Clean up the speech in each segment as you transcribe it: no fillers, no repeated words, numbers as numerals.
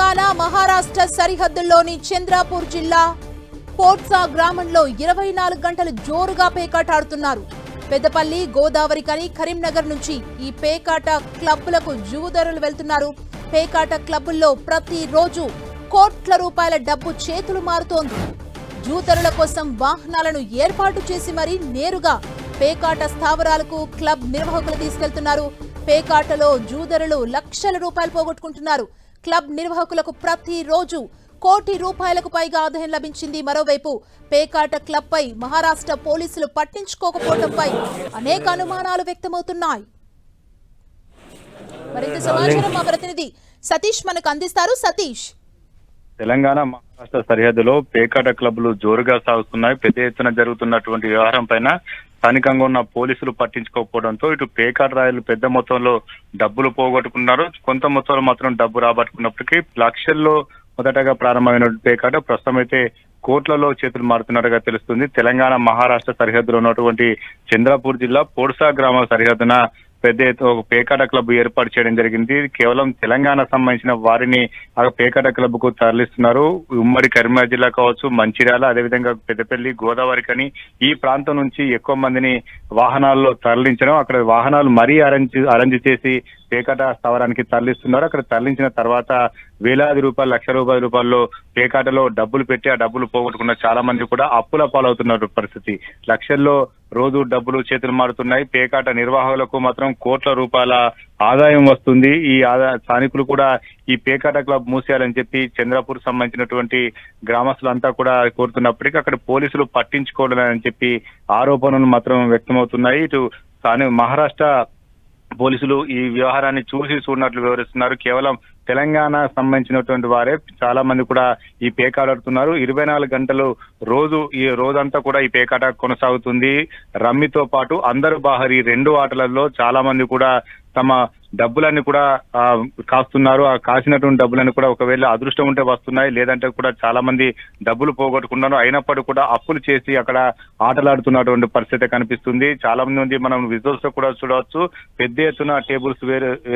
తెలంగాణ మహారాష్ట్ర సరిహద్దుల్లోని చంద్రాపూర్ జిల్లా పోట్సా గ్రామంలో 24 గంటలు జోరుగా పేకాటాడుతున్నారు. పెద్దపల్లి, గోదావరికని, కరీంనగర్ నుంచి ఈ పేకాట క్లబ్బులకు జూదరులు వెళ్తున్నారు. పేకాట క్లబ్బుల్లో ప్రతిరోజు కోట్ల రూపాయల డబ్బు చేతులు మారుతోంది. జూదరుల కోసం వాహనాలను ఏర్పాటు చేసి మరీ నేరుగా పేకాట స్థావరాలకు క్లబ్ నిర్వాహకులు తీసుకెళ్తున్నారు. పేకాటలో జూదరులు లక్షల రూపాయలు పోగొట్టుకుంటున్నారు. క్లబ్ నిర్వాహకులకు ప్రతిరోజు కోటి రూపాయలకు పైగా ఆదాయం లభించింది. మరోవైపు పేకాట క్లబ్ పై మహారాష్ట్ర పోలీసులు పట్టించుకోకపోవడంపై అనేక అనుమానాలు వ్యక్తమవుతున్నాయి. మరింత సమాచారం మా ప్రతినిధి సతీష్ మనకు అందిస్తారు. సతీష్, తెలంగాణ మహారాష్ట్ర సరిహద్దులో పేకాట క్లబ్లు జోరుగా సాగుతున్నాయి. పెద్ద ఎత్తున జరుగుతున్నటువంటి వ్యవహారం పైన స్థానికంగా ఉన్న పోలీసులు పట్టించుకోకపోవడంతో ఇటు పేకాట రాయలు పెద్ద మొత్తంలో డబ్బులు పోగొట్టుకున్నారు. కొంత మొత్తంలో మాత్రం డబ్బు రాబట్టుకున్నప్పటికీ లక్షల్లో మొదటగా ప్రారంభమైన పేకాట ప్రస్తుతం అయితే కోట్లలో చేతులు మారుతున్నట్టుగా తెలుస్తుంది. తెలంగాణ మహారాష్ట్ర సరిహద్దులో ఉన్నటువంటి చంద్రాపూర్ జిల్లా పోడ్సా గ్రామ సరిహద్దున పెద్ద ఎత్తున ఒక పేకాట క్లబ్ ఏర్పాటు చేయడం జరిగింది. కేవలం తెలంగాణ సంబంధించిన వారిని ఆ పేకాట క్లబ్ కు తరలిస్తున్నారు. ఉమ్మడి కరీంనగర్ జిల్లా కావచ్చు, మంచిర్యాల, అదేవిధంగా పెద్దపల్లి, గోదావరికని ఈ ప్రాంతం నుంచి ఎక్కువ మందిని వాహనాల్లో తరలించడం, అక్కడ వాహనాలు మరీ అరేంజ్ చేసి పేకాట స్థావరానికి తరలిస్తున్నారు. అక్కడ తరలించిన తర్వాత వేలాది రూపాయలు, లక్ష రూపాయల్లో పేకాటలో డబ్బులు పెట్టి ఆ డబ్బులు పోగొట్టుకున్న చాలా మంది కూడా అప్పుల పాలవుతున్నారు పరిస్థితి. లక్షల్లో రోజు డబ్బులు చేతులు మారుతున్నాయి. పేకాట నిర్వాహకులకు మాత్రం కోట్ల రూపాయల ఆదాయం వస్తుంది. ఈ స్థానికులు కూడా ఈ పేకాట క్లబ్ మూసేయాలని చెప్పి చంద్రపూర్ సంబంధించినటువంటి గ్రామస్తులంతా కూడా కోరుతున్నప్పటికీ అక్కడ పోలీసులు పట్టించుకోవడం చెప్పి ఆరోపణలు మాత్రం వ్యక్తమవుతున్నాయి. ఇటు మహారాష్ట్ర పోలీసులు ఈ వ్యవహారాన్ని చూసినట్లు వివరిస్తున్నారు. కేవలం తెలంగాణ సంబంధించినటువంటి వారే చాలా మంది కూడా ఈ పేకాట ఆడుతున్నారు. 24 గంటలు ఈ రోజంతా కూడా ఈ పేకాట కొనసాగుతుంది. రమ్మితో పాటు అందరు బాహరి 2 ఆటలలో చాలా మంది కూడా తమ డబ్బులన్నీ కూడా కాస్తున్నారు. ఆ కాసినటువంటి డబ్బులన్నీ కూడా ఒకవేళ అదృష్టం ఉంటే వస్తున్నాయి, లేదంటే కూడా చాలా మంది డబ్బులు పోగొట్టుకున్నారు. అయినప్పటికీ కూడా అప్పులు చేసి అక్కడ ఆటలాడుతున్నటువంటి పరిస్థితి కనిపిస్తుంది. చాలా మంది మనం విజువల్స్ లో కూడా చూడవచ్చు. పెద్ద ఎత్తున టేబుల్స్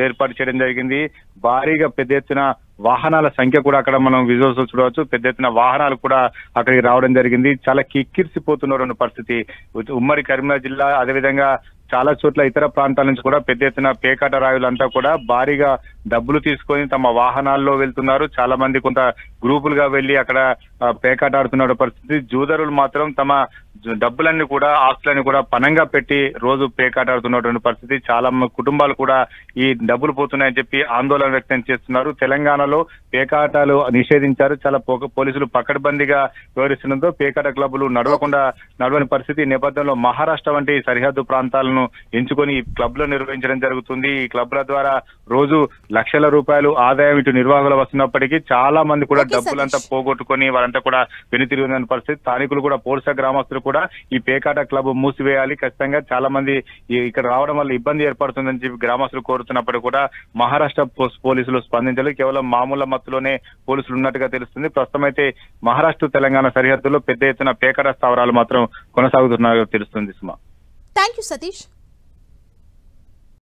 ఏర్పాటు చేయడం జరిగింది. భారీగా పెద్ద ఎత్తున వాహనాల సంఖ్య కూడా అక్కడ మనం విజువల్స్ చూడవచ్చు. పెద్ద ఎత్తున వాహనాలు కూడా అక్కడికి రావడం జరిగింది. చాలా కిక్కిరిసిపోతున్న పరిస్థితి. ఉమ్మడి కరీంనగర్ జిల్లా, అదేవిధంగా చాలా చోట్ల ఇతర ప్రాంతాల నుంచి కూడా పెద్ద ఎత్తున పేకాట రాయులంతా కూడా భారీగా డబ్బులు తీసుకొని తమ వాహనాల్లో వెళ్తున్నారు. చాలా మంది కొంత గ్రూపులుగా వెళ్లి అక్కడ పేకాట ఆడుతున్న పరిస్థితి. జూదరులు మాత్రం తమ డబ్బులన్నీ కూడా, ఆస్తులన్నీ కూడా పనంగా పెట్టి రోజు పేకాట ఆడుతున్నటువంటి పరిస్థితి. చాలా కుటుంబాలు కూడా ఈ డబ్బులు పోతున్నాయని చెప్పి ఆందోళన వ్యక్తం చేస్తున్నారు. తెలంగాణలో పేకాటాలు నిషేధించారు. చాలా పోలీసులు పకడ్బందీగా వివరిస్తుండటంతో పేకాట క్లబ్లు నడవని పరిస్థితి. ఈ నేపథ్యంలో మహారాష్ట్ర వంటి సరిహద్దు ప్రాంతాలను ఎంచుకొని ఈ క్లబ్లు నిర్వహించడం జరుగుతుంది. ఈ క్లబ్ల ద్వారా రోజు లక్షల రూపాయలు ఆదాయం ఇటు నిర్వాహకులు వస్తున్నప్పటికీ చాలా మంది కూడా డబ్బులంతా పోగొట్టుకొని వారంతా కూడా వెనుతిరిగిన పరిస్థితి. స్థానికులు కూడా, పోడ్సా గ్రామస్తులు కూడా ఈ పేకాట క్లబ్ మూసివేయాలి, ఖచ్చితంగా చాలా మంది ఇక్కడ రావడం వల్ల ఇబ్బంది ఏర్పడుతుందని చెప్పి గ్రామస్తులు కోరుతున్నప్పటికీ కూడా మహారాష్ట్ర పోలీసులు స్పందించాలి. కేవలం మామూలు మత్తులోనే పోలీసులు ఉన్నట్టుగా తెలుస్తుంది. ప్రస్తుతం అయితే మహారాష్ట్ర తెలంగాణ సరిహద్దులో పెద్ద ఎత్తున పేకాట స్థావరాలు మాత్రం కొనసాగుతున్నట్టుగా తెలుస్తుంది. సుమా, థ్యాంక్ యూ సతీష్.